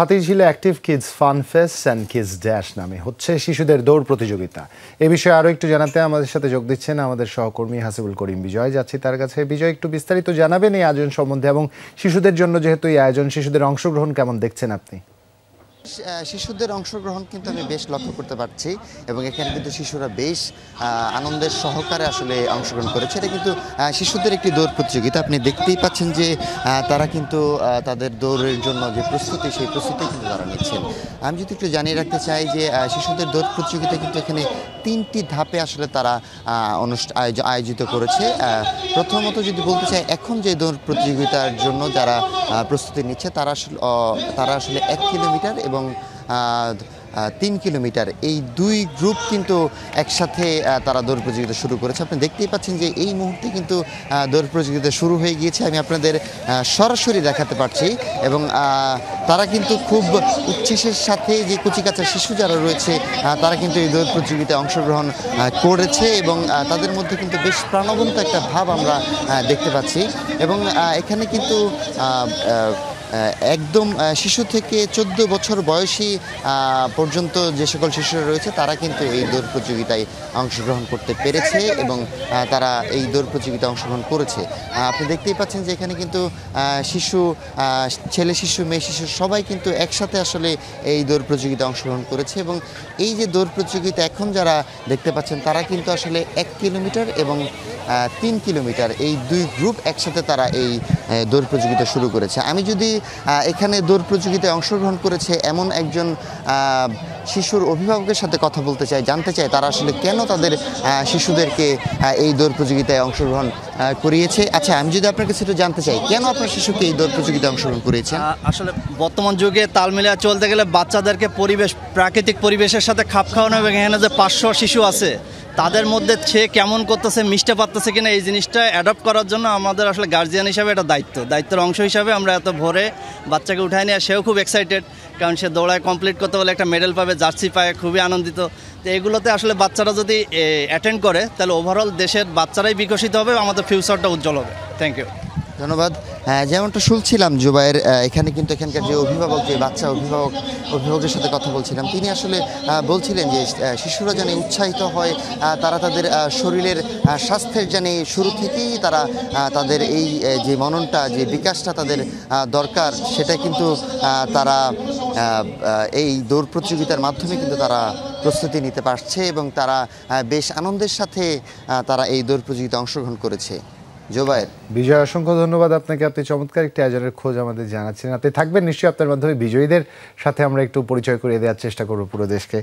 হাতিঝিলে active kids fun fest and kids dash নামে হচ্ছে শিশুদের দৌড় প্রতিযোগিতা। এ বিষয়ে আরও একটু জানাতে আমাদের সাথে যোগ দিচ্ছেন আমাদের সহকর্মী হাসিবুল করিম বিজয়। যাচ্ছি তার কাছে। বিজয়, একটু বিস্তারিত জানাবেন এই আয়োজন সম্বন্ধে এবং শিশুদের জন্য যেহেতু এই আয়োজন, শিশুদের অংশগ্রহণ কেমন দেখছেন আপনি? শিশুদের অংশগ্রহণ কিন্তু আমি বেশ লক্ষ্য করতে পারছি এবং এখানে কিন্তু শিশুরা বেশ আনন্দের সহকারে আসলে অংশগ্রহণ করেছে। এটা কিন্তু শিশুদের একটি দৌড় প্রতিযোগিতা। আপনি দেখতেই পাচ্ছেন যে তারা কিন্তু তাদের দৌড়ের জন্য যে প্রস্তুতি, সেই প্রস্তুতি কিন্তু তারা নিচ্ছেন। আমি যদি একটু জানিয়ে রাখতে চাই যে শিশুদের দৌড় প্রতিযোগিতা কিন্তু এখানে 3টি ধাপে আসলে তারা আয়োজিত করেছে। প্রথমত যদি বলতে চাই, এখন যে দৌড় প্রতিযোগিতার জন্য যারা প্রস্তুতি নিচ্ছে তারা আসলে 1 কিলোমিটার এবং 3 কিলোমিটার এই দুই গ্রুপ কিন্তু একসাথে তারা দৌড় প্রতিযোগিতা শুরু করেছে। আপনি দেখতেই পাচ্ছেন যে এই মুহূর্তে কিন্তু দৌড় প্রতিযোগিতা শুরু হয়ে গিয়েছে। আমি আপনাদের সরাসরি দেখাতে পারছি এবং তারা কিন্তু খুব উচ্ছ্বাসের সাথে যে কচিকাঁচা শিশু যারা রয়েছে তারা কিন্তু এই দৌড় প্রতিযোগিতায় অংশগ্রহণ করেছে এবং তাদের মধ্যে কিন্তু বেশ প্রাণবন্ত একটা ভাব আমরা দেখতে পাচ্ছি এবং এখানে কিন্তু একদম শিশু থেকে 14 বছর বয়সী পর্যন্ত যে সকল শিশুরা রয়েছে তারা কিন্তু এই দৌড় প্রতিযোগিতায় অংশগ্রহণ করতে পেরেছে এবং তারা এই দৌড় প্রতিযোগিতায় অংশগ্রহণ করেছে। আপনি দেখতেই পাচ্ছেন যে এখানে কিন্তু শিশু, ছেলে শিশু, মেয়ে শিশু সবাই কিন্তু একসাথে আসলে এই দৌড় প্রতিযোগিতায় অংশগ্রহণ করেছে এবং এই যে দৌড় প্রতিযোগিতা এখন যারা দেখতে পাচ্ছেন তারা কিন্তু আসলে 1 কিলোমিটার এবং 3 কিলোমিটার এই দুই গ্রুপ একসাথে তারা এই দৌড় প্রতিযোগিতা শুরু করেছে। আমি যদি এখানে দৌড় প্রতিযোগিতায় অংশগ্রহণ করেছে এমন একজন শিশুর অভিভাবকের সাথে কথা বলতে চাই, জানতে চাই তারা আসলে কেন তাদের শিশুদেরকে এই দৌড় প্রতিযোগিতায় অংশগ্রহণ করিয়েছে। আচ্ছা, আমি যদি আপনার কাছে একটু জানতে চাই, কেন আপনার শিশুকে এই দৌড় প্রতিযোগিতায় অংশগ্রহণ করিয়েছেন? আসলে বর্তমান যুগে তাল মিলিয়ে চলতে গেলে বাচ্চাদেরকে প্রাকৃতিক পরিবেশের সাথে খাপ খাওয়ানো এবং এখানে যে 500 শিশু আছে তাদের মধ্যে সে কেমন করতেছে, মিশতে পারতেছে কিনা, এই জিনিসটা অ্যাডপ্ট করার জন্য আমাদের আসলে গার্জিয়ান হিসাবে এটা দায়িত্বের অংশ হিসাবে আমরা এত ভোরে বাচ্চাকে উঠাই নিয়ে, সেও খুব এক্সাইটেড কারণ সে দৌড়ায় কমপ্লিট করতে বলে একটা মেডেল পাবে, জার্সি পায়, খুবই আনন্দিত। তো এগুলোতে আসলে বাচ্চারা যদি অ্যাটেন্ড করে তাহলে ওভারঅল দেশের বাচ্চারাই বিকশিত হবে, আমাদের ফিউচারটা উজ্জ্বল হবে। Thank you. ধন্যবাদ। যেমনটা শুনছিলাম জুবাইর, এখানে কিন্তু এখানকার যে অভিভাবক, যে বাচ্চা অভিভাবকের সাথে কথা বলছিলাম, তিনি আসলে বলছিলেন যে শিশুরা যেন উৎসাহিত হয়, তারা তাদের শরীরের স্বাস্থ্যের যেন শুরু থেকেই তারা তাদের এই যে মননটা, যে বিকাশটা তাদের দরকার, সেটা কিন্তু তারা এই দৌড় প্রতিযোগিতার মাধ্যমে কিন্তু তারা প্রস্তুতি নিতে পারছে এবং তারা বেশ আনন্দের সাথে তারা এই দৌড় প্রতিযোগিতায় অংশগ্রহণ করেছে। জুবাইর, বিজয়, অসংখ্য ধন্যবাদ আপনাকে। আপনি চমৎকার একটি আয়োজনের খোঁজ আমাদের জানাচ্ছেন। আপনি থাকবেন নিশ্চয়ই, আপনার মাধ্যমে বিজয়ীদের সাথে আমরা একটু পরিচয় করিয়ে দেওয়ার চেষ্টা করব পুরো দেশকে।